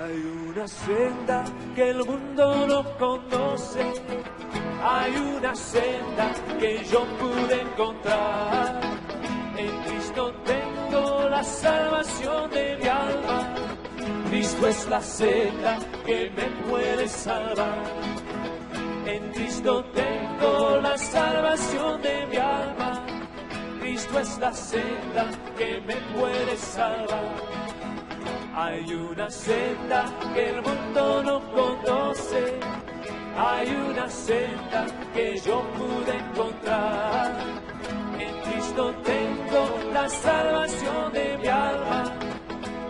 Hay una senda que el mundo no conoce, hay una senda que yo pude encontrar. En Cristo tengo la salvación de mi alma, Cristo es la senda que me puede salvar. En Cristo tengo la salvación de mi alma, Cristo es la senda que me puede salvar. Hay una senda que el mundo no conoce, hay una senda que yo pude encontrar. En Cristo tengo la salvación de mi alma,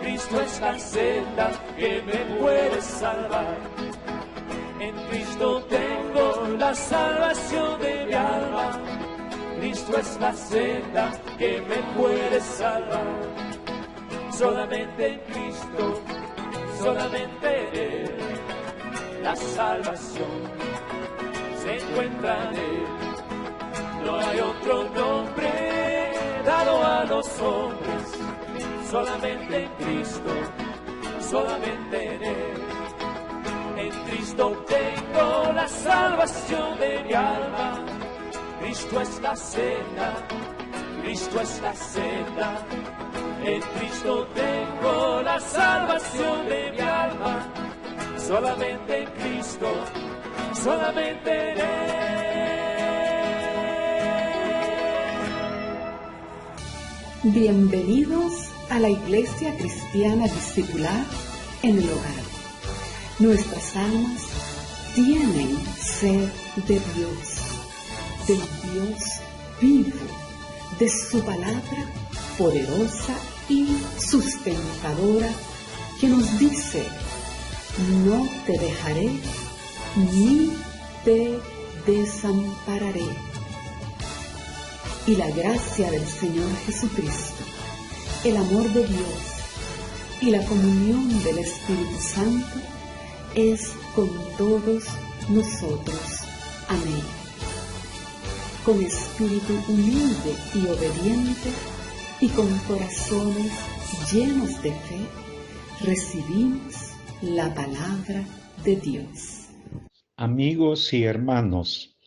Cristo es la senda que me puede salvar. En Cristo tengo la salvación de mi alma, Cristo es la senda que me puede salvar. Solamente en Cristo, solamente en Él, la salvación se encuentra en Él. No hay otro nombre dado a los hombres, solamente en Cristo, solamente en Él. En Cristo tengo la salvación de mi alma, Cristo es la senda, Cristo es la senda. En Cristo tengo la salvación de mi alma, solamente en Cristo, solamente en Él. Bienvenidos a la Iglesia Cristiana Discipular en el Hogar. Nuestras almas tienen sed de Dios, del Dios vivo, de su palabra poderosa y sustentadora que nos dice: no te dejaré ni te desampararé. Y la gracia del Señor Jesucristo, el amor de Dios y la comunión del Espíritu Santo es con todos nosotros. Amén. Con espíritu humilde y obediente y con corazones llenos de fe, recibimos la palabra de Dios. Amigos y hermanos,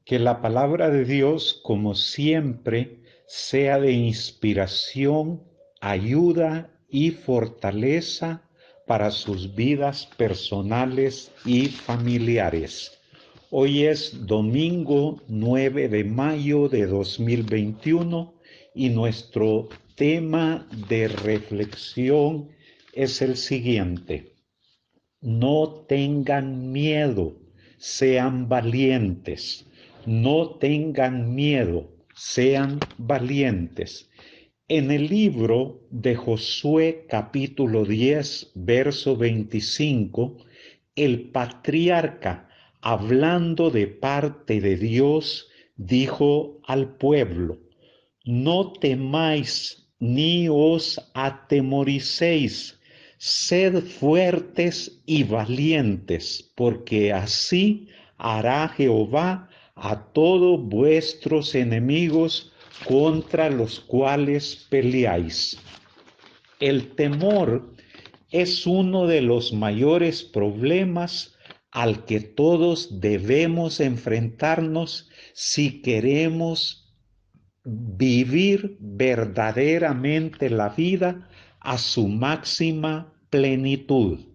que la palabra de Dios, como siempre, sea de inspiración, ayuda y fortaleza para sus vidas personales y familiares. Hoy es domingo 9 de mayo de 2021 y nuestro tema de reflexión es el siguiente: no tengan miedo, sean valientes. No tengan miedo, sean valientes. En el libro de Josué capítulo 10, verso 25, el patriarca, hablando de parte de Dios, dijo al pueblo: no temáis ni os atemoricéis, sed fuertes y valientes, porque así hará Jehová a todos vuestros enemigos contra los cuales peleáis. El temor es uno de los mayores problemas al que todos debemos enfrentarnos si queremos vivir verdaderamente la vida a su máxima plenitud.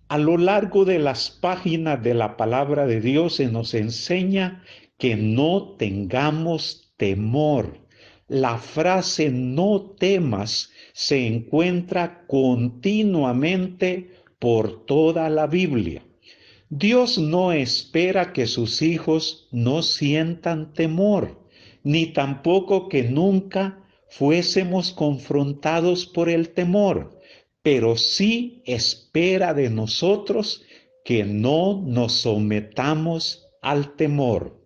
A lo largo de las páginas de la palabra de Dios se nos enseña que no tengamos temor. La frase no temas se encuentra continuamente por toda la Biblia. Dios no espera que sus hijos no sientan temor, ni tampoco que nunca fuésemos confrontados por el temor, pero sí espera de nosotros que no nos sometamos al temor.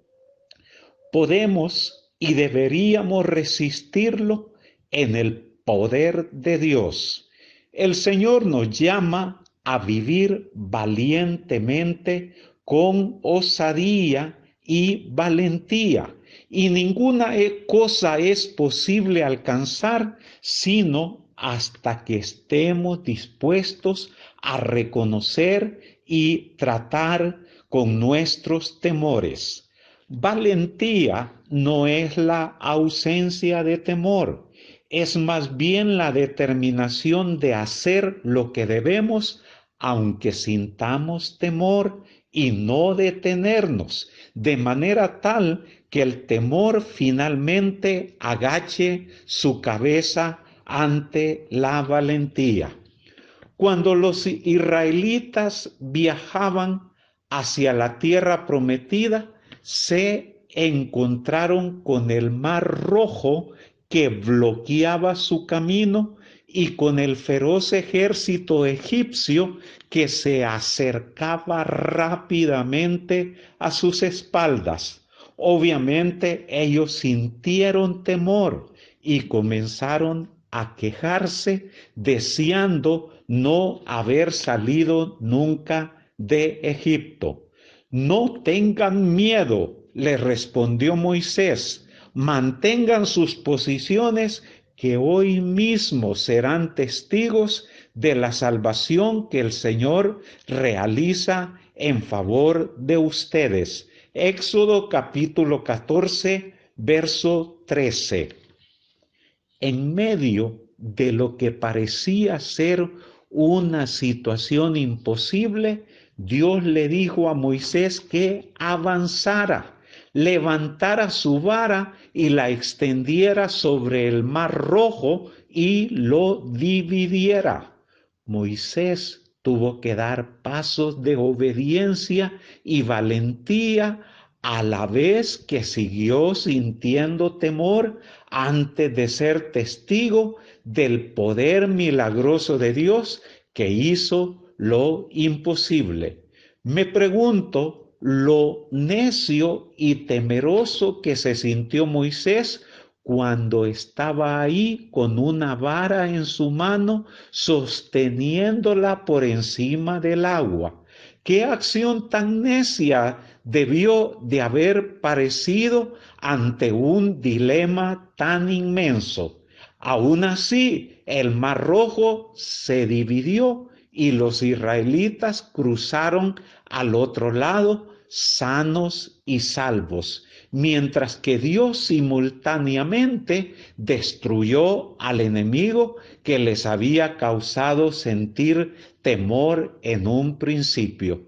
Podemos y deberíamos resistirlo en el poder de Dios. El Señor nos llama a vivir valientemente con osadía y valentía, y ninguna cosa es posible alcanzar sino hasta que estemos dispuestos a reconocer y tratar con nuestros temores. Valentía no es la ausencia de temor, es más bien la determinación de hacer lo que debemos, aunque sintamos temor, y no detenernos, de manera tal que el temor finalmente agache su cabeza ante la valentía. Cuando los israelitas viajaban hacia la tierra prometida, se encontraron con el Mar Rojo que bloqueaba su camino y con el feroz ejército egipcio que se acercaba rápidamente a sus espaldas. Obviamente ellos sintieron temor y comenzaron a quejarse, deseando no haber salido nunca de Egipto. No tengan miedo, le respondió Moisés, mantengan sus posiciones, que hoy mismo serán testigos de la salvación que el Señor realiza en favor de ustedes. Éxodo capítulo 14, verso 13. En medio de lo que parecía ser una situación imposible, Dios le dijo a Moisés que avanzara, levantara su vara y la extendiera sobre el Mar Rojo y lo dividiera. Moisés tuvo que dar pasos de obediencia y valentía, a la vez que siguió sintiendo temor antes de ser testigo del poder milagroso de Dios que hizo lo imposible. Me pregunto lo necio y temeroso que se sintió Moisés cuando estaba ahí con una vara en su mano, sosteniéndola por encima del agua. ¿Qué acción tan necia debió de haber parecido ante un dilema tan inmenso? Aún así, el Mar Rojo se dividió y los israelitas cruzaron al otro lado sanos y salvos, mientras que Dios simultáneamente destruyó al enemigo que les había causado sentir temor en un principio.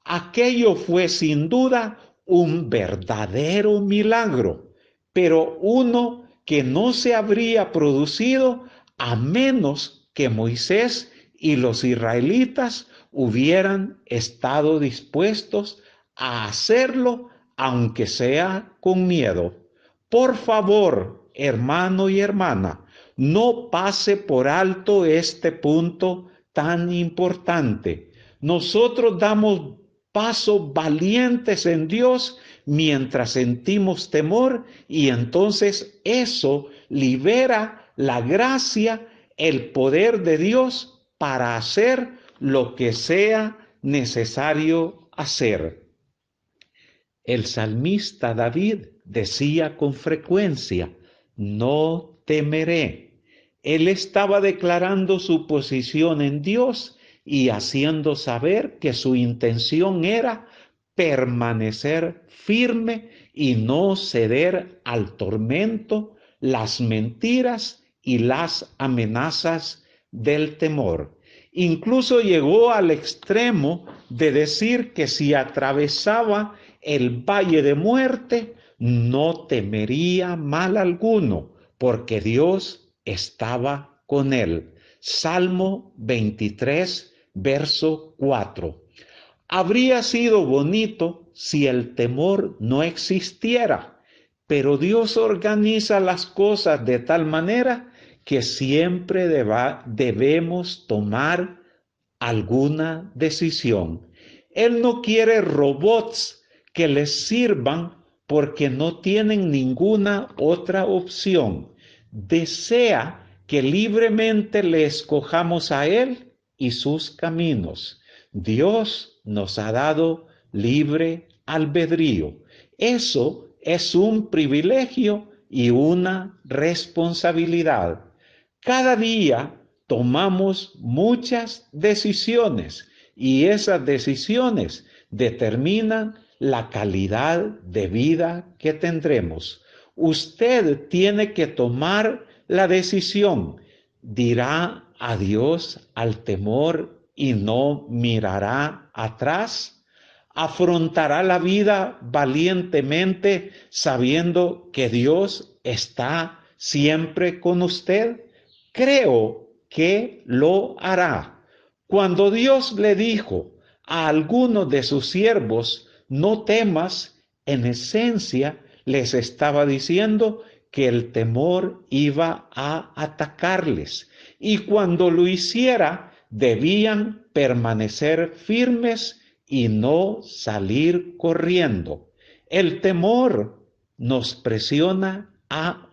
Aquello fue sin duda un verdadero milagro, pero uno que no se habría producido a menos que Moisés y los israelitas hubieran estado dispuestos a hacerlo, aunque sea con miedo. Por favor, hermano y hermana, no pase por alto este punto tan importante. Nosotros damos pasos valientes en Dios mientras sentimos temor, y entonces eso libera la gracia, el poder de Dios para hacer lo que sea necesario hacer. El salmista David decía con frecuencia, no temeré. Él estaba declarando su posición en Dios y haciendo saber que su intención era permanecer firme y no ceder al tormento, las mentiras y las amenazas del temor. Incluso llegó al extremo de decir que si atravesaba el valle de muerte, no temería mal alguno, porque Dios estaba con él. Salmo 23, verso 4. Habría sido bonito si el temor no existiera, pero Dios organiza las cosas de tal manera que siempre debemos tomar alguna decisión. Él no quiere robots que les sirvan porque no tienen ninguna otra opción. Desea que libremente le escojamos a Él y sus caminos. Dios nos ha dado libre albedrío. Eso es un privilegio y una responsabilidad. Cada día tomamos muchas decisiones y esas decisiones determinan la calidad de vida que tendremos. Usted tiene que tomar la decisión. ¿Dirá adiós al temor y no mirará atrás? ¿Afrontará la vida valientemente sabiendo que Dios está siempre con usted? Creo que lo hará. Cuando Dios le dijo a algunos de sus siervos, no temas, en esencia les estaba diciendo que el temor iba a atacarles y cuando lo hiciera debían permanecer firmes y no salir corriendo. El temor nos presiona a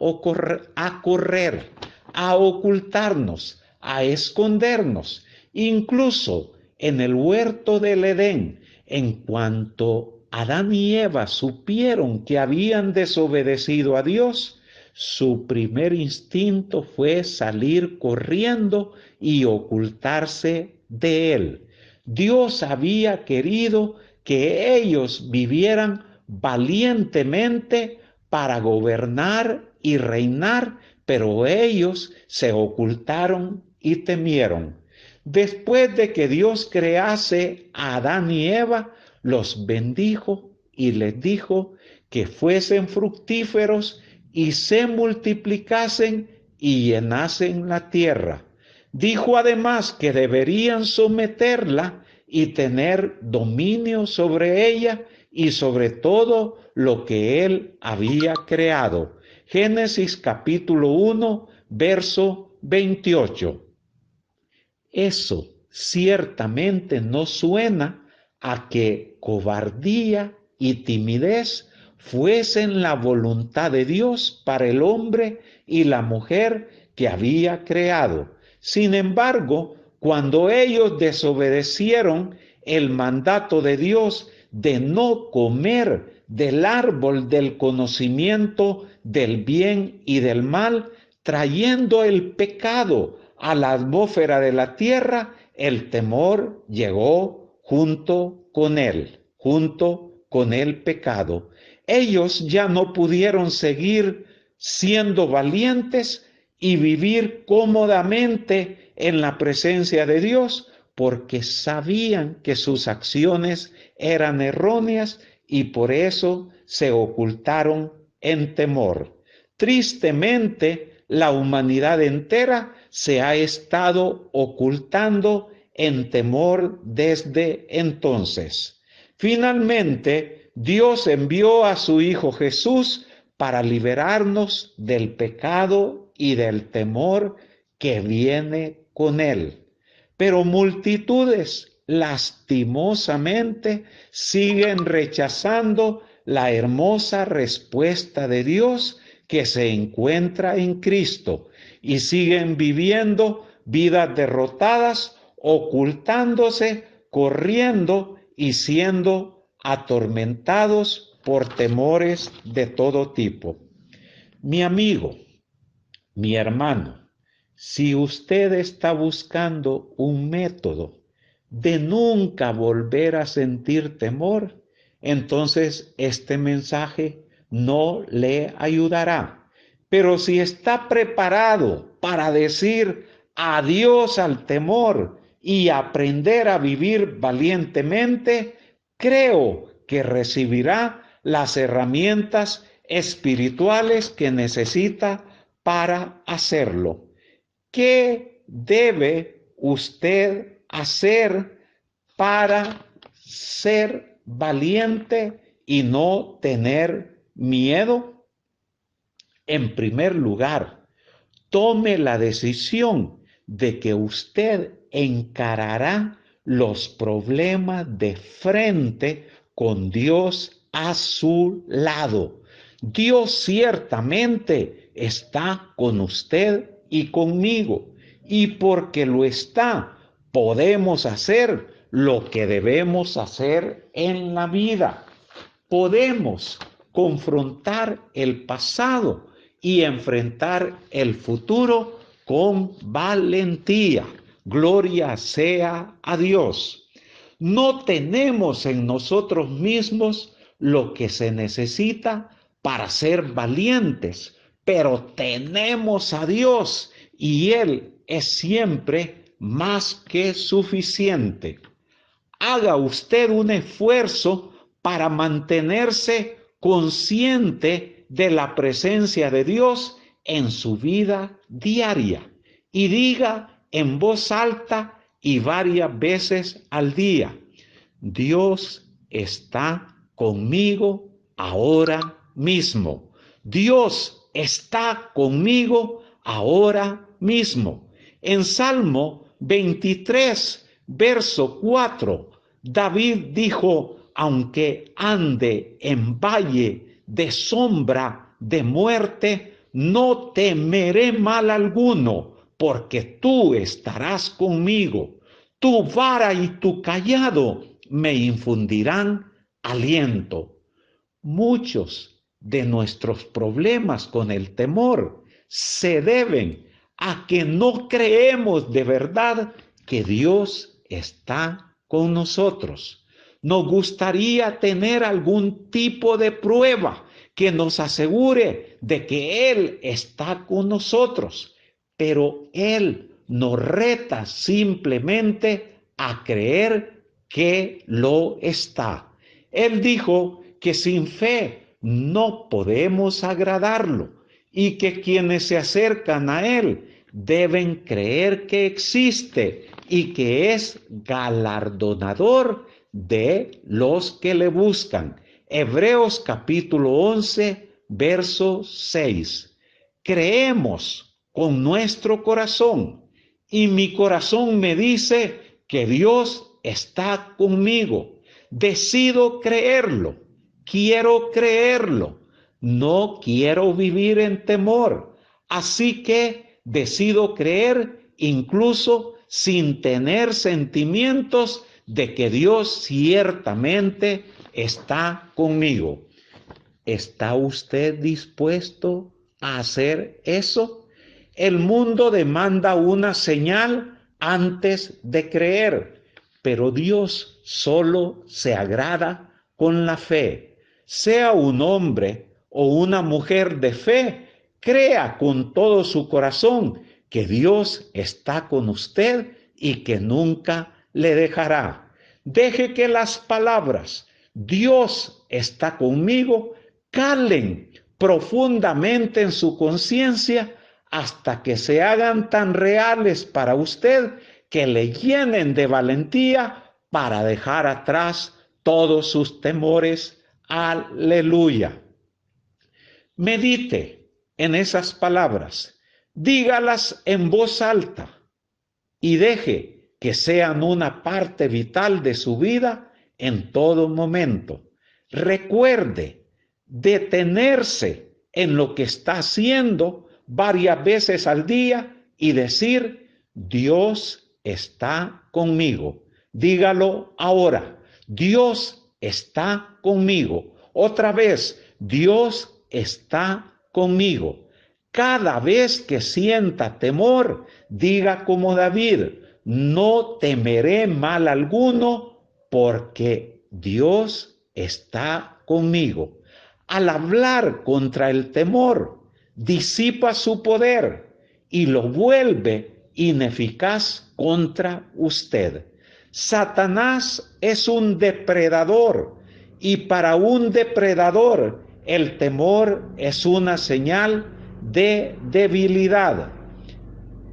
correr, a ocultarnos, a escondernos. Incluso en el huerto del Edén, en cuanto Adán y Eva supieron que habían desobedecido a Dios, su primer instinto fue salir corriendo y ocultarse de él. Dios había querido que ellos vivieran valientemente para gobernar y reinar, pero ellos se ocultaron y temieron. Después de que Dios crease a Adán y Eva, los bendijo y les dijo que fuesen fructíferos y se multiplicasen y llenasen la tierra. Dijo además que deberían someterla y tener dominio sobre ella y sobre todo lo que él había creado. Génesis capítulo 1, verso 28. Eso ciertamente no suena a que cobardía y timidez fuesen la voluntad de Dios para el hombre y la mujer que había creado. Sin embargo, cuando ellos desobedecieron el mandato de Dios de no comer del árbol del conocimiento del bien y del mal, trayendo el pecado a la atmósfera de la tierra, el temor llegó junto con él, junto con el pecado. Ellos ya no pudieron seguir siendo valientes y vivir cómodamente en la presencia de Dios, porque sabían que sus acciones eran erróneas y por eso se ocultaron en temor. Tristemente, la humanidad entera se ha estado ocultando en temor desde entonces. Finalmente, Dios envió a su Hijo Jesús para liberarnos del pecado y del temor que viene con él. Pero multitudes, lastimosamente, siguen rechazando la hermosa respuesta de Dios que se encuentra en Cristo y siguen viviendo vidas derrotadas, ocultándose, corriendo y siendo atormentados por temores de todo tipo. Mi amigo, mi hermano, si usted está buscando un método de nunca volver a sentir temor, entonces este mensaje no le ayudará. Pero si está preparado para decir adiós al temor y aprender a vivir valientemente, creo que recibirá las herramientas espirituales que necesita para hacerlo. ¿Qué debe usted hacer para ser valiente y no tener miedo? En primer lugar, tome la decisión de que usted encarará los problemas de frente con Dios a su lado. Dios ciertamente está con usted y conmigo, y porque lo está, podemos hacer lo que debemos hacer en la vida. Podemos confrontar el pasado y enfrentar el futuro con valentía. Gloria sea a Dios. No tenemos en nosotros mismos lo que se necesita para ser valientes, pero tenemos a Dios y Él es siempre más que suficiente. Haga usted un esfuerzo para mantenerse consciente de la presencia de Dios en su vida diaria y diga en voz alta y varias veces al día: Dios está conmigo ahora mismo. Dios está conmigo ahora mismo. En Salmo 23, verso 4, David dijo: aunque ande en valle de sombra de muerte, no temeré mal alguno, porque tú estarás conmigo. Tu vara y tu cayado me infundirán aliento. Muchos de nuestros problemas con el temor se deben a que no creemos de verdad que Dios está con nosotros. Nos gustaría tener algún tipo de prueba que nos asegure de que Él está con nosotros, pero Él nos reta simplemente a creer que lo está. Él dijo que sin fe no podemos agradarlo y que quienes se acercan a Él deben creer que existe y que es galardonador de los que le buscan. Hebreos capítulo 11, verso 6. Creemos con nuestro corazón y mi corazón me dice que Dios está conmigo. Decido creerlo, quiero creerlo, no quiero vivir en temor, así que decido creer incluso sin tener sentimientos de que Dios ciertamente está conmigo. ¿Está usted dispuesto a hacer eso? El mundo demanda una señal antes de creer, pero Dios solo se agrada con la fe. Sea un hombre o una mujer de fe, crea con todo su corazón que Dios está con usted y que nunca le dejará. Deje que las palabras Dios está conmigo calen profundamente en su conciencia hasta que se hagan tan reales para usted que le llenen de valentía para dejar atrás todos sus temores. Aleluya. Medite en esas palabras, dígalas en voz alta y deje que sean una parte vital de su vida en todo momento. Recuerde detenerse en lo que está haciendo varias veces al día y decir: Dios está conmigo. Dígalo ahora: Dios está conmigo. Otra vez: Dios está conmigo. Cada vez que sienta temor, diga como David: no temeré mal alguno, porque Dios está conmigo. Al hablar contra el temor, disipa su poder y lo vuelve ineficaz contra usted. Satanás es un depredador y para un depredador el temor es una señal de debilidad.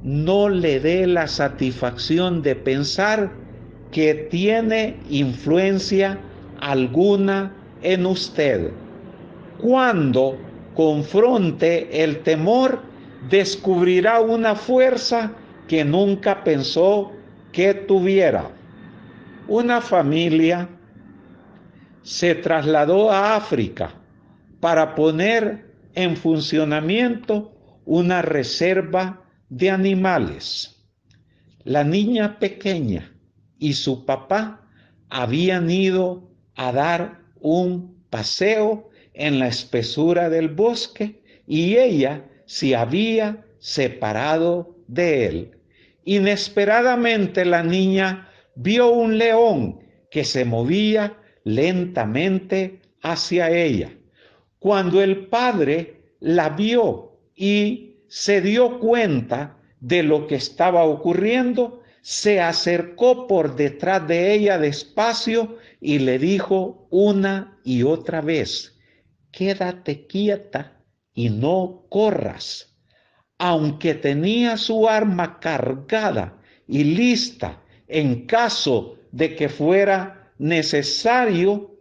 No le dé la satisfacción de pensar que tiene influencia alguna en usted. Cuando confronte el temor, descubrirá una fuerza que nunca pensó que tuviera. Una familia se trasladó a África para poner en funcionamiento una reserva de animales. La niña pequeña y su papá habían ido a dar un paseo en la espesura del bosque y ella se había separado de él. Inesperadamente la niña vio un león que se movía lentamente hacia ella. Cuando el padre la vio y se dio cuenta de lo que estaba ocurriendo, se acercó por detrás de ella despacio y le dijo una y otra vez: quédate quieta y no corras. Aunque tenía su arma cargada y lista en caso de que fuera necesario,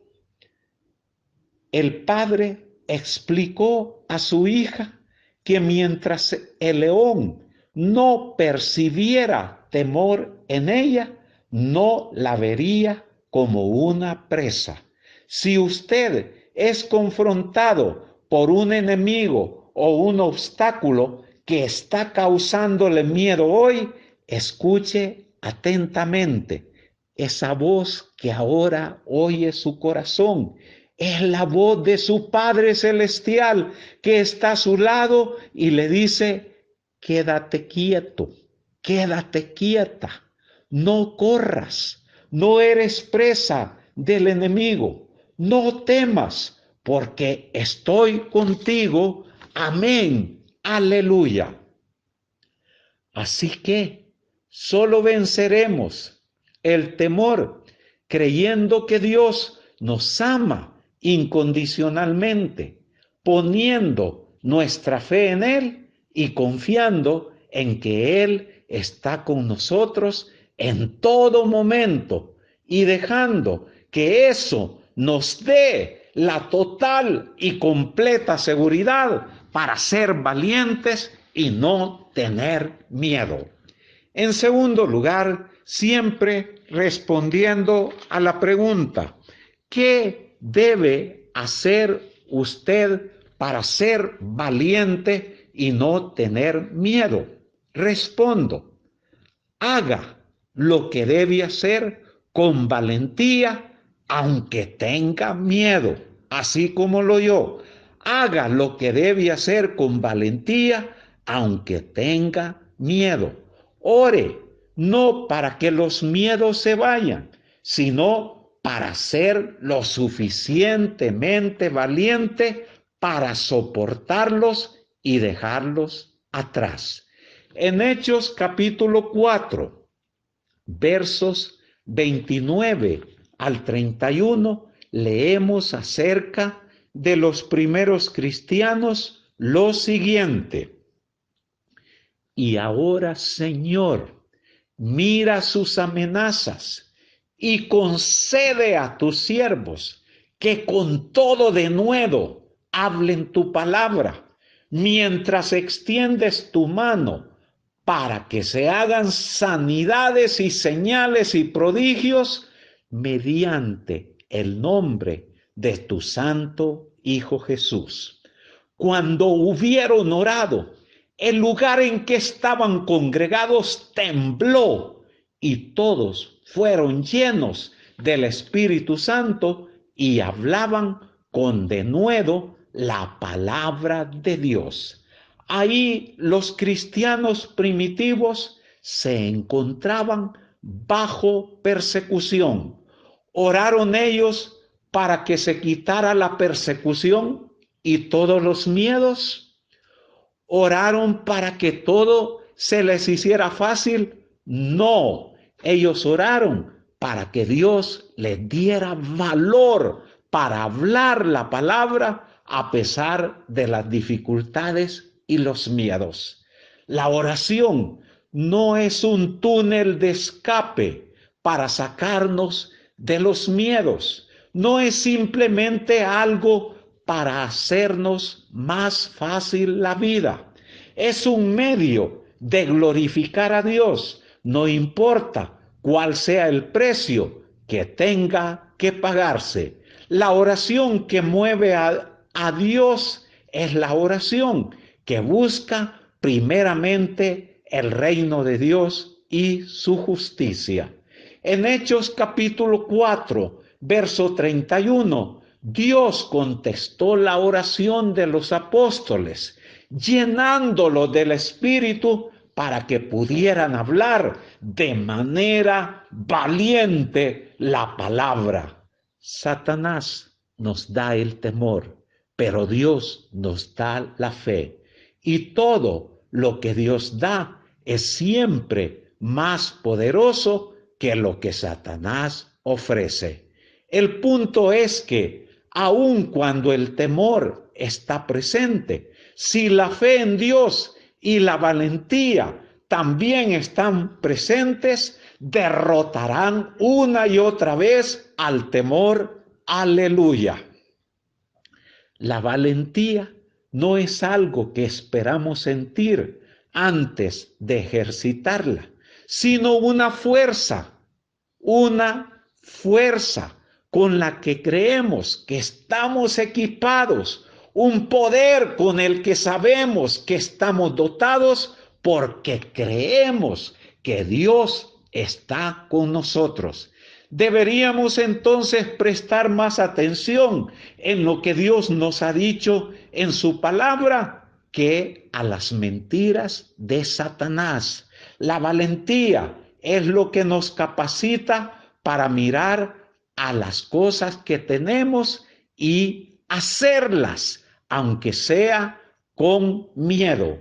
el padre explicó a su hija que mientras el león no percibiera temor en ella, no la vería como una presa. Si usted es confrontado por un enemigo o un obstáculo que está causándole miedo hoy, escuche atentamente esa voz que ahora oye su corazón. Es la voz de su Padre Celestial que está a su lado y le dice: quédate quieto, quédate quieta, no corras, no eres presa del enemigo, no temas, porque estoy contigo. Amén, aleluya. Así que solo venceremos el temor creyendo que Dios nos ama incondicionalmente, poniendo nuestra fe en Él y confiando en que Él está con nosotros en todo momento y dejando que eso nos dé la total y completa seguridad para ser valientes y no tener miedo. En segundo lugar, siempre respondiendo a la pregunta: ¿qué debe hacer usted para ser valiente y no tener miedo? Respondo: haga lo que debe hacer con valentía, aunque tenga miedo, así como lo oyó. Haga lo que debe hacer con valentía, aunque tenga miedo. Ore, no para que los miedos se vayan, sino para ser lo suficientemente valiente para soportarlos y dejarlos atrás. En Hechos capítulo 4, versos 29 al 31, leemos acerca de los primeros cristianos lo siguiente: y ahora, Señor, mira sus amenazas y concede a tus siervos que con todo denuedo hablen tu palabra, mientras extiendes tu mano para que se hagan sanidades y señales y prodigios mediante el nombre de tu santo Hijo Jesús. Cuando hubieron orado, el lugar en que estaban congregados tembló y todos fueron llenos del Espíritu Santo y hablaban con denuedo la palabra de Dios. Ahí los cristianos primitivos se encontraban bajo persecución. Oraron ellos para que se quitara la persecución y todos los miedos. ¿Oraron para que todo se les hiciera fácil? No, ellos oraron para que Dios les diera valor para hablar la palabra a pesar de las dificultades y los miedos. La oración no es un túnel de escape para sacarnos de los miedos, no es simplemente algo para hacernos más fácil la vida. Es un medio de glorificar a Dios, no importa cuál sea el precio que tenga que pagarse. La oración que mueve a Dios es la oración que busca primeramente el reino de Dios y su justicia. En Hechos capítulo 4, verso 31, Dios contestó la oración de los apóstoles, llenándolo del Espíritu para que pudieran hablar de manera valiente la palabra. Satanás nos da el temor, pero Dios nos da la fe. Y todo lo que Dios da es siempre más poderoso que lo que Satanás ofrece. El punto es que, aun cuando el temor está presente, si la fe en Dios y la valentía también están presentes, derrotarán una y otra vez al temor. Aleluya. La valentía no es algo que esperamos sentir antes de ejercitarla, sino una fuerza con la que creemos que estamos equipados, un poder con el que sabemos que estamos dotados porque creemos que Dios está con nosotros. Deberíamos entonces prestar más atención en lo que Dios nos ha dicho en su palabra que a las mentiras de Satanás. La valentía es lo que nos capacita para mirar a las cosas que tenemos y hacerlas, aunque sea con miedo.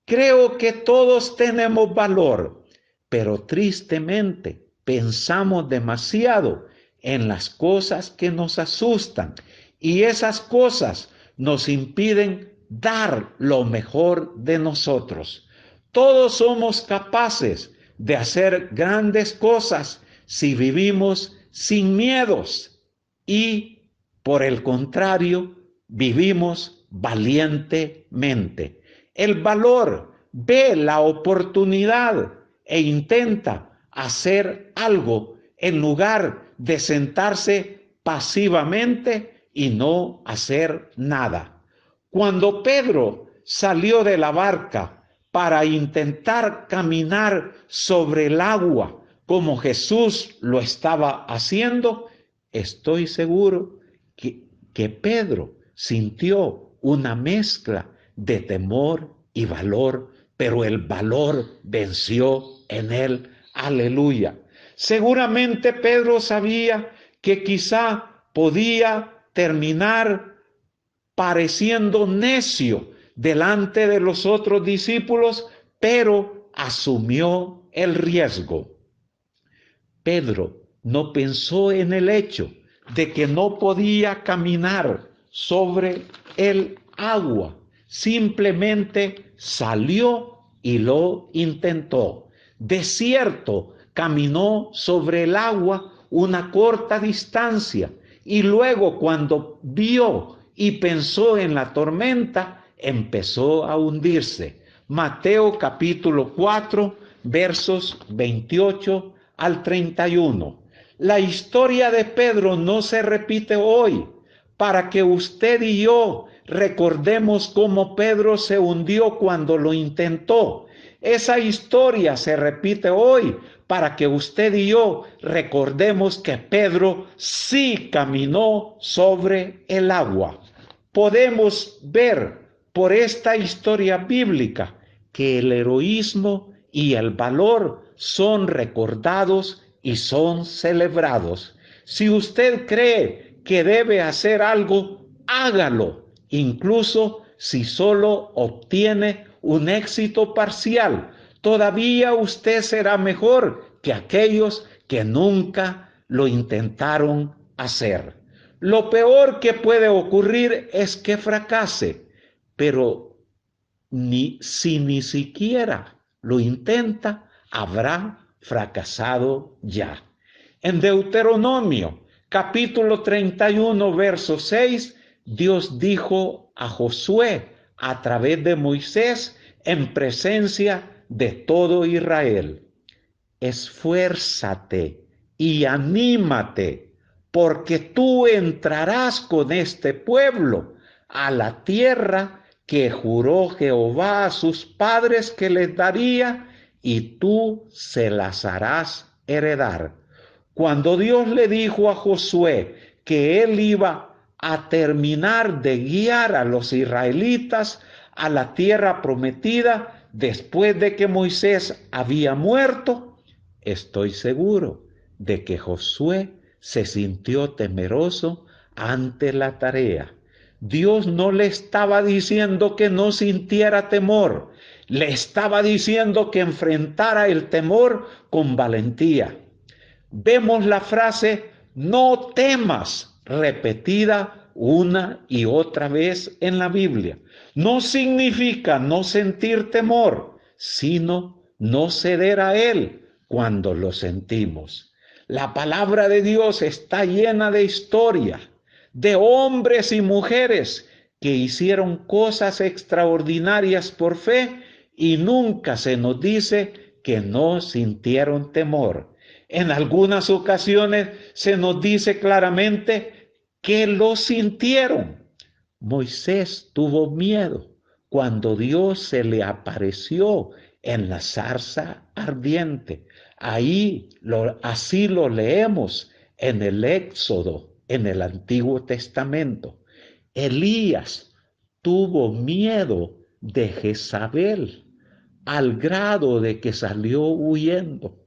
Creo que todos tenemos valor, pero tristemente pensamos demasiado en las cosas que nos asustan y esas cosas nos impiden dar lo mejor de nosotros. Todos somos capaces de hacer grandes cosas si vivimos sin miedos y, por el contrario, vivimos valientemente. El valor ve la oportunidad e intenta hacer algo en lugar de sentarse pasivamente y no hacer nada. Cuando Pedro salió de la barca para intentar caminar sobre el agua como Jesús lo estaba haciendo, estoy seguro que Pedro sintió una mezcla de temor y valor, pero el valor venció en él. Aleluya. Seguramente Pedro sabía que quizá podía terminar pareciendo necio delante de los otros discípulos, pero asumió el riesgo. Pedro no pensó en el hecho de que no podía caminar sobre el agua. Simplemente salió y lo intentó. De cierto, caminó sobre el agua una corta distancia y luego, cuando vio y pensó en la tormenta, empezó a hundirse. Mateo capítulo 4, versos 28 al 31. La historia de Pedro no se repite hoy para que usted y yo recordemos cómo Pedro se hundió cuando lo intentó. Esa historia se repite hoy para que usted y yo recordemos que Pedro sí caminó sobre el agua. Podemos ver por esta historia bíblica que el heroísmo y el valor son recordados y son celebrados. Si usted cree que debe hacer algo, hágalo, incluso si solo obtiene un éxito parcial. Todavía usted será mejor que aquellos que nunca lo intentaron hacer. Lo peor que puede ocurrir es que fracase, pero si ni siquiera lo intenta, habrá fracasado ya. En Deuteronomio capítulo 31, verso 6, Dios dijo a Josué a través de Moisés en presencia de todo Israel: esfuérzate y anímate, porque tú entrarás con este pueblo a la tierra que juró Jehová a sus padres que les daría, y tú se las harás heredar. Cuando Dios le dijo a Josué que él iba a terminar de guiar a los israelitas a la tierra prometida, después de que Moisés había muerto, estoy seguro de que Josué se sintió temeroso ante la tarea. Dios no le estaba diciendo que no sintiera temor, le estaba diciendo que enfrentara el temor con valentía. Vemos la frase "no temas" repetida una y otra vez en la Biblia. No significa no sentir temor, sino no ceder a él cuando lo sentimos. La palabra de Dios está llena de historia, de hombres y mujeres que hicieron cosas extraordinarias por fe y nunca se nos dice que no sintieron temor. En algunas ocasiones se nos dice claramente que lo sintieron. Moisés tuvo miedo cuando Dios se le apareció en la zarza ardiente. Así lo leemos en el Éxodo, en el Antiguo Testamento. Elías tuvo miedo de Jezabel al grado de que salió huyendo.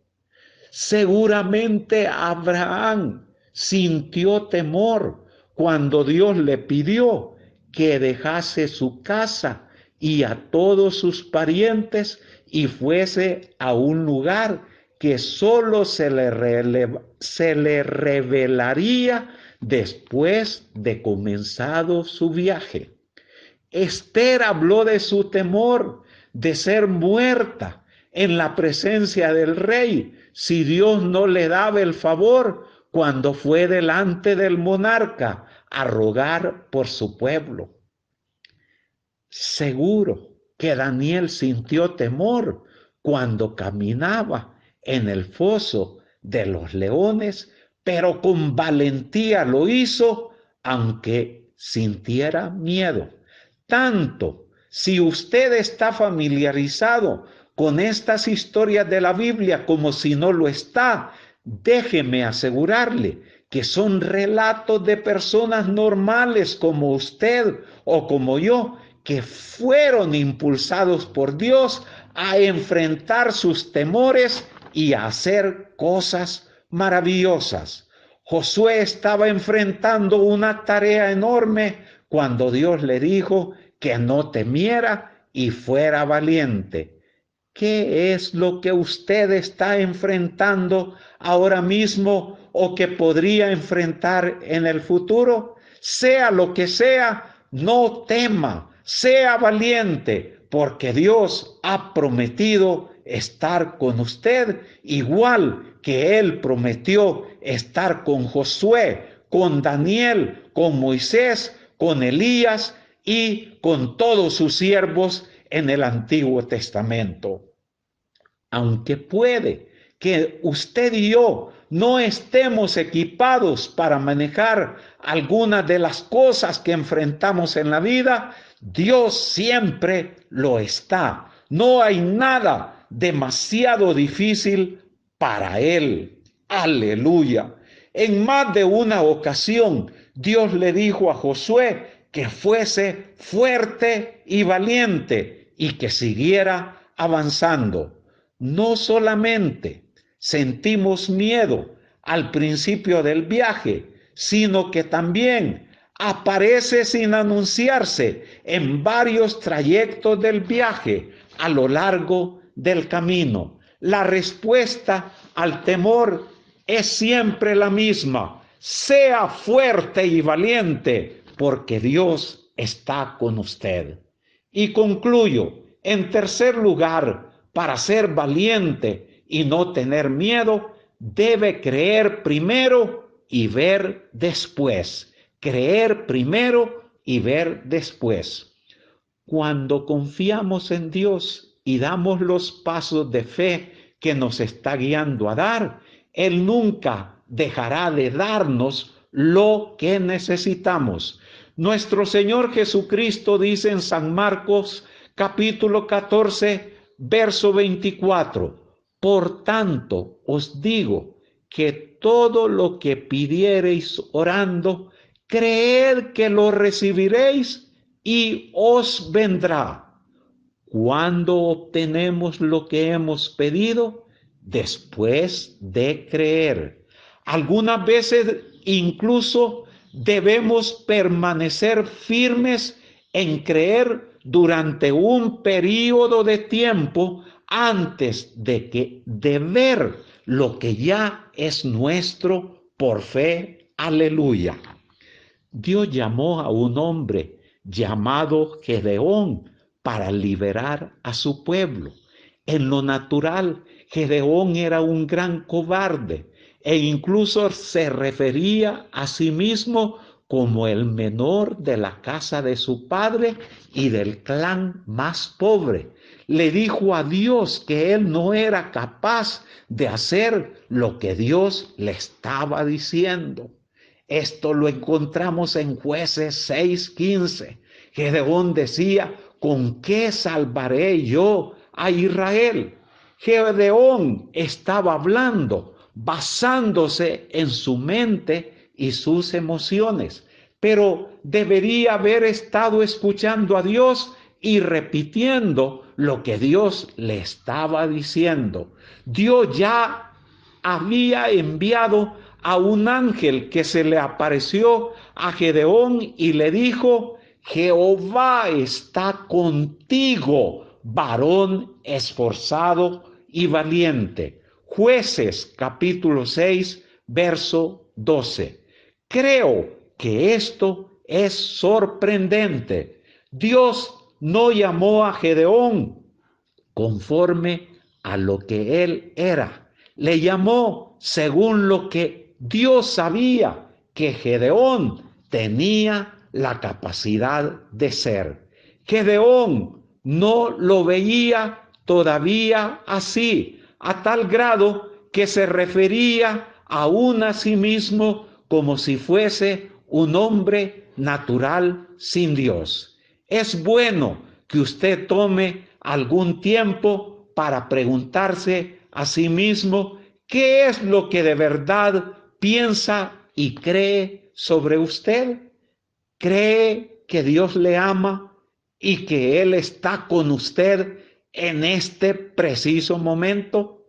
Seguramente Abraham sintió temor cuando Dios le pidió que dejase su casa y a todos sus parientes y fuese a un lugar que solo se le revelaría después de comenzado su viaje. Esther habló de su temor de ser muerta en la presencia del rey si Dios no le daba el favor cuando fue delante del monarca a rogar por su pueblo. Seguro que Daniel sintió temor cuando caminaba en el foso de los leones, pero con valentía lo hizo, aunque sintiera miedo. Tanto, si usted está familiarizado con estas historias de la Biblia como si no lo está, déjeme asegurarle que son relatos de personas normales como usted o como yo, que fueron impulsados por Dios a enfrentar sus temores y a hacer cosas maravillosas. Josué estaba enfrentando una tarea enorme cuando Dios le dijo que no temiera y fuera valiente. ¿Qué es lo que usted está enfrentando ahora mismo o que podría enfrentar en el futuro? Sea lo que sea, no tema, sea valiente, porque Dios ha prometido estar con usted, igual que Él prometió estar con Josué, con Daniel, con Moisés, con Elías y con todos sus siervos en el Antiguo Testamento. Aunque puede que usted y yo no estemos equipados para manejar algunas de las cosas que enfrentamos en la vida, Dios siempre lo está. No hay nada demasiado difícil para Él. Aleluya. En más de una ocasión, Dios le dijo a Josué que fuese fuerte y valiente y que siguiera avanzando. No solamente sentimos miedo al principio del viaje, sino que también aparece sin anunciarse en varios trayectos del viaje a lo largo del camino. La respuesta al temor es siempre la misma: sea fuerte y valiente, porque Dios está con usted. Y concluyo, en tercer lugar, para ser valiente y no tener miedo, debe creer primero y ver después. Creer primero y ver después. Cuando confiamos en Dios y damos los pasos de fe que nos está guiando a dar, Él nunca dejará de darnos lo que necesitamos. Nuestro Señor Jesucristo dice en San Marcos capítulo 14, verso 24, por tanto os digo que todo lo que pidiereis orando, creed que lo recibiréis y os vendrá. ¿Cuándo obtenemos lo que hemos pedido? Después de creer. Algunas veces incluso debemos permanecer firmes en creer durante un periodo de tiempo antes de ver lo que ya es nuestro por fe. Aleluya. Dios llamó a un hombre llamado Gedeón para liberar a su pueblo. En lo natural, Gedeón era un gran cobarde e incluso se refería a sí mismo como el menor de la casa de su padre y del clan más pobre. Le dijo a Dios que él no era capaz de hacer lo que Dios le estaba diciendo. Esto lo encontramos en Jueces 6:15. Gedeón decía: ¿con qué salvaré yo a Israel? Gedeón estaba hablando basándose en su mente y sus emociones, pero debería haber estado escuchando a Dios y repitiendo lo que Dios le estaba diciendo. Dios ya había enviado a un ángel que se le apareció a Gedeón y le dijo: Jehová está contigo, varón esforzado y valiente. Jueces capítulo 6, verso 12. Creo que esto es sorprendente. Dios no llamó a Gedeón conforme a lo que él era. Le llamó según lo que Dios sabía que Gedeón tenía la capacidad de ser. Gedeón no lo veía todavía así, a tal grado que se refería aún a sí mismo como si fuese un hombre natural sin Dios. Es bueno que usted tome algún tiempo para preguntarse a sí mismo qué es lo que de verdad piensa y cree sobre usted. ¿Cree que Dios le ama y que Él está con usted en este preciso momento?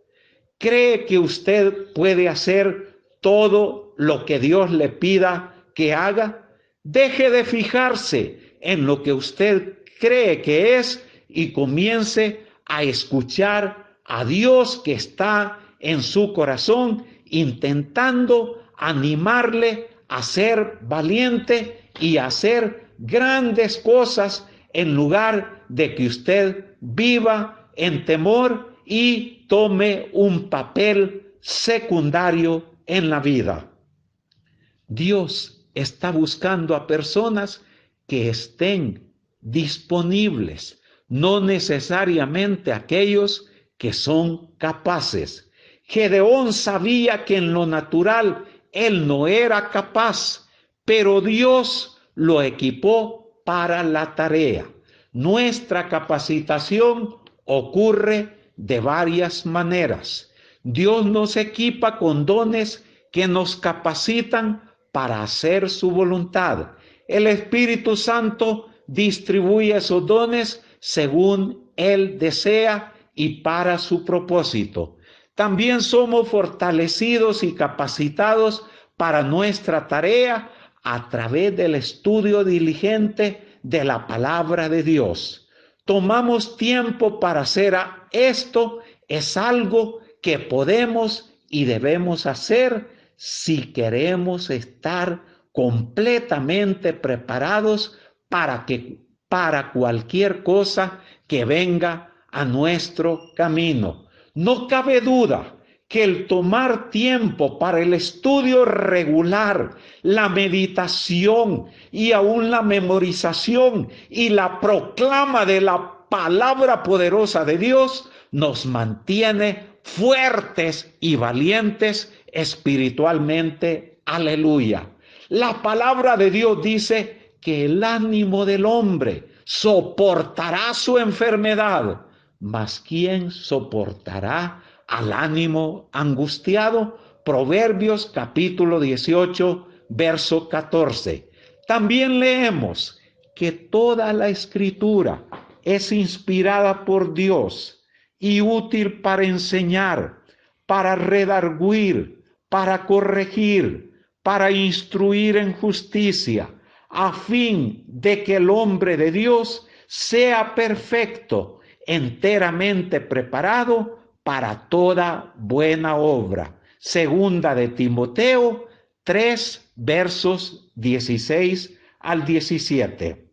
¿Cree que usted puede hacer todo lo que Dios le pida que haga? Deje de fijarse en lo que usted cree que es y comience a escuchar a Dios que está en su corazón, intentando animarle a ser valiente y hacer grandes cosas en lugar de que usted viva en temor y tome un papel secundario en la vida. Dios está buscando a personas que estén disponibles, no necesariamente aquellos que son capaces. Gedeón sabía que en lo natural él no era capaz, pero Dios lo equipó para la tarea. Nuestra capacitación ocurre de varias maneras. Dios nos equipa con dones que nos capacitan para hacer su voluntad. El Espíritu Santo distribuye esos dones según Él desea y para su propósito. También somos fortalecidos y capacitados para nuestra tarea a través del estudio diligente de la palabra de Dios. Tomamos tiempo para hacer esto, es algo que podemos y debemos hacer si queremos estar completamente preparados para cualquier cosa que venga a nuestro camino. No cabe duda que el tomar tiempo para el estudio regular, la meditación y aún la memorización y la proclama de la palabra poderosa de Dios nos mantiene fuertes y valientes espiritualmente. Aleluya. La palabra de Dios dice que el ánimo del hombre soportará su enfermedad, mas ¿quién soportará al ánimo angustiado? Proverbios capítulo 18, verso 14. También leemos que toda la escritura es inspirada por Dios y útil para enseñar, para redarguir, para corregir, para instruir en justicia, a fin de que el hombre de Dios sea perfecto, enteramente preparado para toda buena obra. Segunda de Timoteo 3, versos 16 al 17.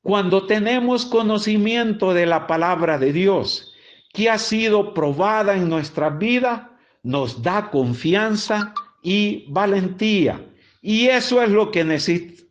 Cuando tenemos conocimiento de la palabra de Dios, que ha sido probada en nuestra vida, nos da confianza y valentía. Y eso es lo que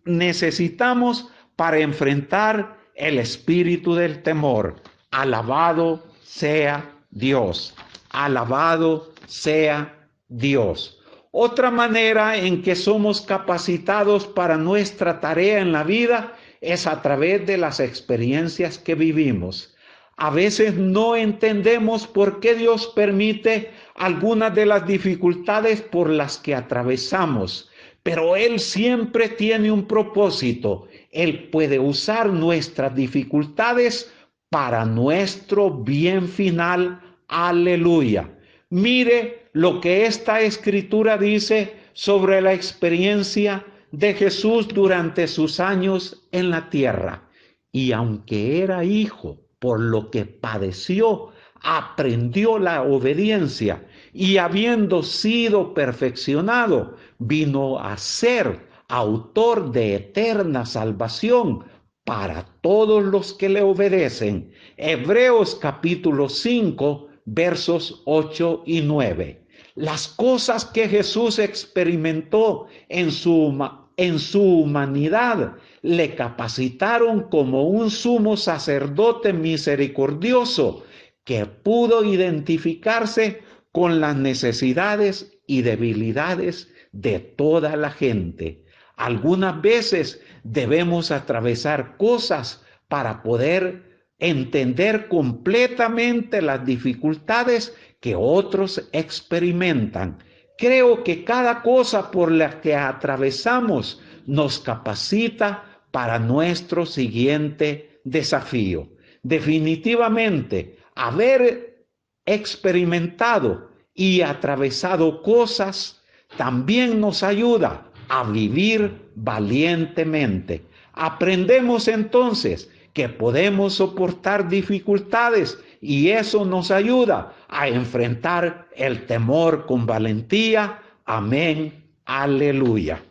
necesitamos para enfrentar el espíritu del temor. Alabado sea Dios. Alabado sea Dios. Otra manera en que somos capacitados para nuestra tarea en la vida es a través de las experiencias que vivimos. A veces no entendemos por qué Dios permite algunas de las dificultades por las que atravesamos, pero Él siempre tiene un propósito. Él puede usar nuestras dificultades para nuestro bien final. Aleluya. Mire lo que esta escritura dice sobre la experiencia de Jesús durante sus años en la tierra. Y aunque era hijo, por lo que padeció, aprendió la obediencia y habiendo sido perfeccionado, vino a ser autor de eterna salvación para todos los que le obedecen. Hebreos capítulo 5, versos 8 y 9. Las cosas que Jesús experimentó en su humanidad le capacitaron como un sumo sacerdote misericordioso que pudo identificarse con las necesidades y debilidades de toda la gente. Algunas veces debemos atravesar cosas para poder entender completamente las dificultades que otros experimentan. Creo que cada cosa por la que atravesamos nos capacita para nuestro siguiente desafío. Definitivamente, haber experimentado y atravesado cosas también nos ayuda a vivir valientemente. Aprendemos entonces que podemos soportar dificultades y eso nos ayuda a enfrentar el temor con valentía. Amén. Aleluya.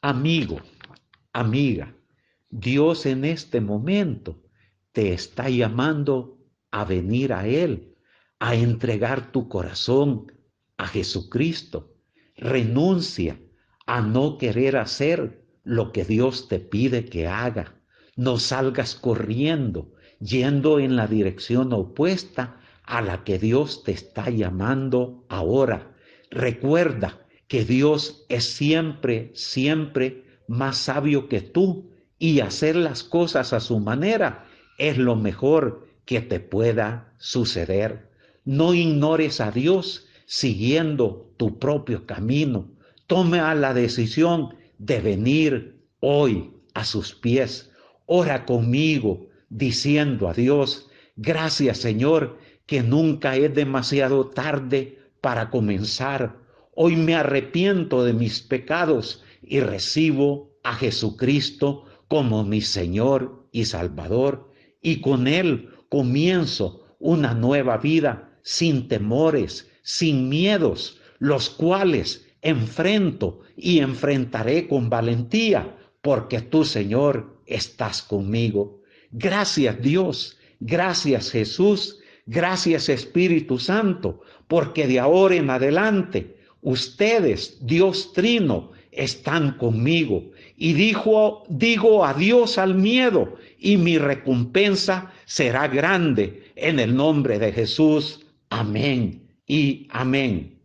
Amigo, amiga, Dios en este momento te está llamando a venir a Él, a entregar tu corazón a Jesucristo. Renuncia a no querer hacer lo que Dios te pide que haga. No salgas corriendo, yendo en la dirección opuesta a la que Dios te está llamando ahora. Recuerda que Dios es siempre, siempre más sabio que tú y hacer las cosas a su manera es lo mejor que te pueda suceder. No ignores a Dios siguiendo tu propio camino. Toma la decisión de venir hoy a sus pies. Ora conmigo diciendo a Dios: gracias, Señor, que nunca es demasiado tarde para comenzar. Hoy me arrepiento de mis pecados y recibo a Jesucristo como mi Señor y Salvador, y con Él comienzo una nueva vida sin temores, sin miedos, los cuales enfrento y enfrentaré con valentía, porque tú, Señor, estás conmigo. Gracias, Dios. Gracias, Jesús. Gracias, Espíritu Santo, porque de ahora en adelante ustedes, Dios Trino, están conmigo. Y digo adiós al miedo y mi recompensa será grande en el nombre de Jesús. Amén y amén.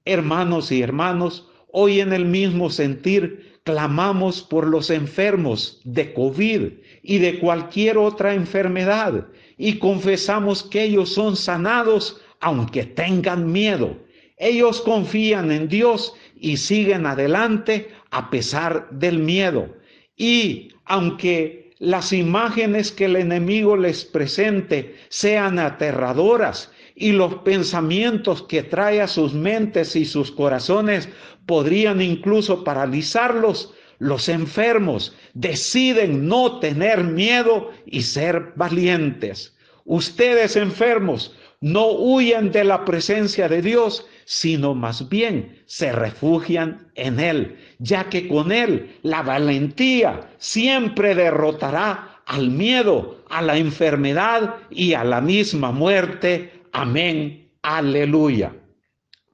Hermanos y hermanos, hoy en el mismo sentir clamamos por los enfermos de COVID y de cualquier otra enfermedad y confesamos que ellos son sanados aunque tengan miedo. Ellos confían en Dios y siguen adelante a pesar del miedo. Y aunque las imágenes que el enemigo les presente sean aterradoras y los pensamientos que trae a sus mentes y sus corazones podrían incluso paralizarlos, los enfermos deciden no tener miedo y ser valientes. Ustedes enfermos no huyen de la presencia de Dios, sino más bien se refugian en Él, ya que con Él la valentía siempre derrotará al miedo, a la enfermedad y a la misma muerte. Amén. Aleluya.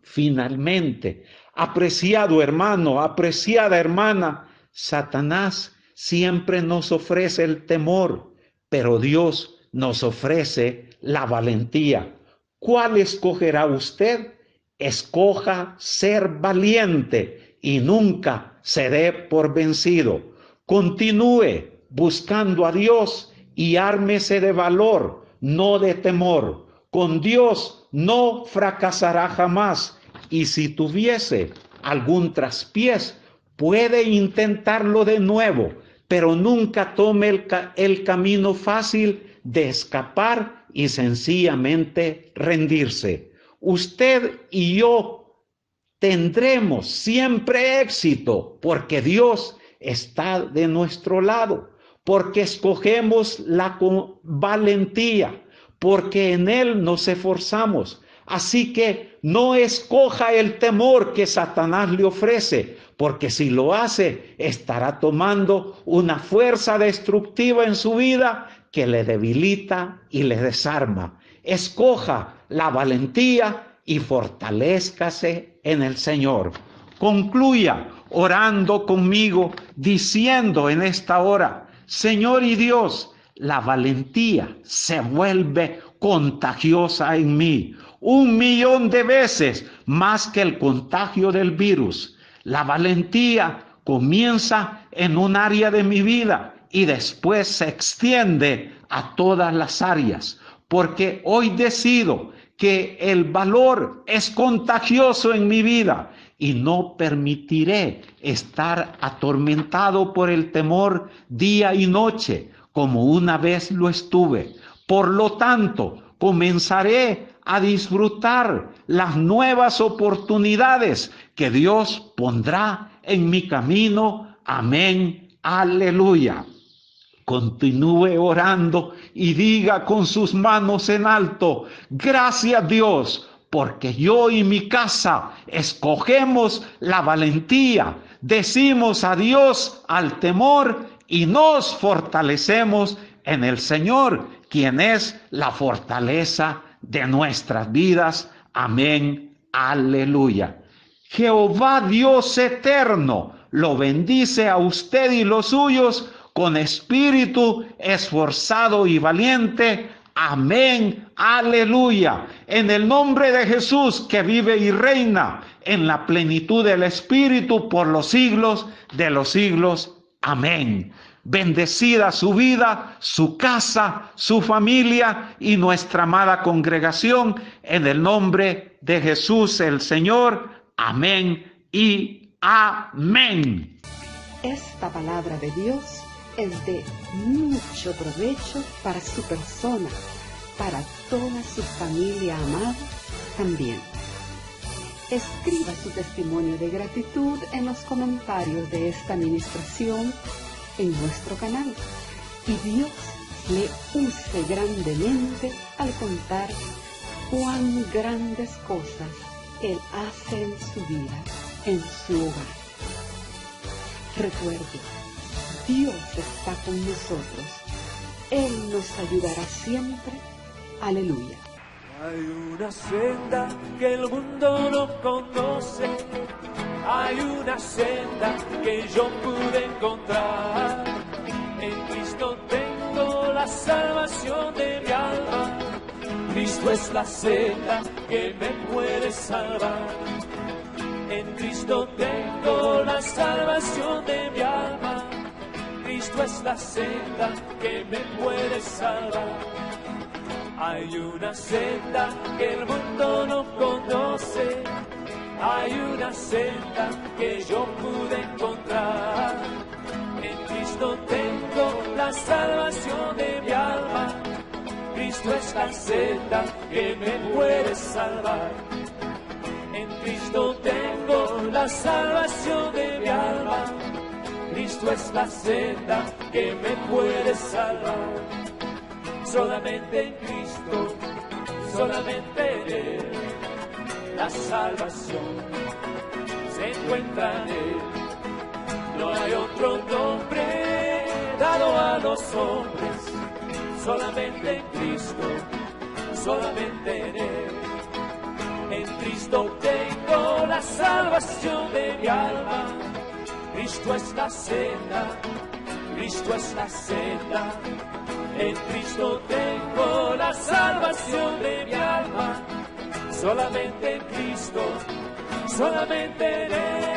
Finalmente, apreciado hermano, apreciada hermana, Satanás siempre nos ofrece el temor, pero Dios nos ofrece la valentía. ¿Cuál escogerá usted? Escoja ser valiente y nunca se dé por vencido. Continúe buscando a Dios y ármese de valor, no de temor. Con Dios no fracasará jamás, y si tuviese algún traspiés, puede intentarlo de nuevo, pero nunca tome el camino fácil de escapar y sencillamente rendirse. Usted y yo tendremos siempre éxito porque Dios está de nuestro lado, porque escogemos la valentía, porque en Él nos esforzamos. Así que no escoja el temor que Satanás le ofrece, porque si lo hace, estará tomando una fuerza destructiva en su vida que le debilita y le desarma. Escoja la valentía y fortalézcase en el Señor. Concluya orando conmigo, diciendo en esta hora: Señor y Dios, la valentía se vuelve contagiosa en mí, 1.000.000 de veces más que el contagio del virus. La valentía comienza en un área de mi vida y después se extiende a todas las áreas, porque hoy decido que el valor es contagioso en mi vida y no permitiré estar atormentado por el temor día y noche, como una vez lo estuve. Por lo tanto, comenzaré a disfrutar las nuevas oportunidades que Dios pondrá en mi camino. Amén. Aleluya. Continúe orando y diga con sus manos en alto: gracias Dios, porque yo y mi casa escogemos la valentía, decimos adiós al temor y nos fortalecemos en el Señor, quien es la fortaleza de nuestras vidas. Amén. Aleluya. Jehová Dios eterno lo bendice a usted y los suyos con espíritu esforzado y valiente. Amén. Aleluya. En el nombre de Jesús, que vive y reina en la plenitud del Espíritu por los siglos de los siglos. Amén. Bendecida su vida, su casa, su familia y nuestra amada congregación, en el nombre de Jesús el Señor. Amén y amén. Esta palabra de Dios es de mucho provecho para su persona, para toda su familia amada también. Escriba su testimonio de gratitud en los comentarios de esta administración en nuestro canal y Dios le use grandemente al contar cuán grandes cosas Él hace en su vida, en su hogar. Recuerde, Dios está con nosotros. Él nos ayudará siempre. Aleluya. Hay una senda que el mundo no conoce, hay una senda que yo pude encontrar. En Cristo tengo la salvación de mi alma, Cristo es la senda que me puede salvar. En Cristo tengo la salvación de mi alma, Cristo es la senda que me puede salvar. Hay una senda que el mundo no conoce, hay una senda que yo pude encontrar. En Cristo tengo la la salvación de mi alma. Cristo es la senda que me puede salvar. En Cristo tengo la salvación de mi alma. Cristo es la senda que me puede salvar. Solamente en Cristo, solamente en Él, la salvación se encuentra en Él. No hay otro nombre dado a los hombres, solamente en Cristo, solamente en Él. En Cristo tengo la salvación de mi alma. Cristo es la senda, Cristo es la senda. En Cristo tengo la salvación de mi alma. Solamente en Cristo, solamente en Él.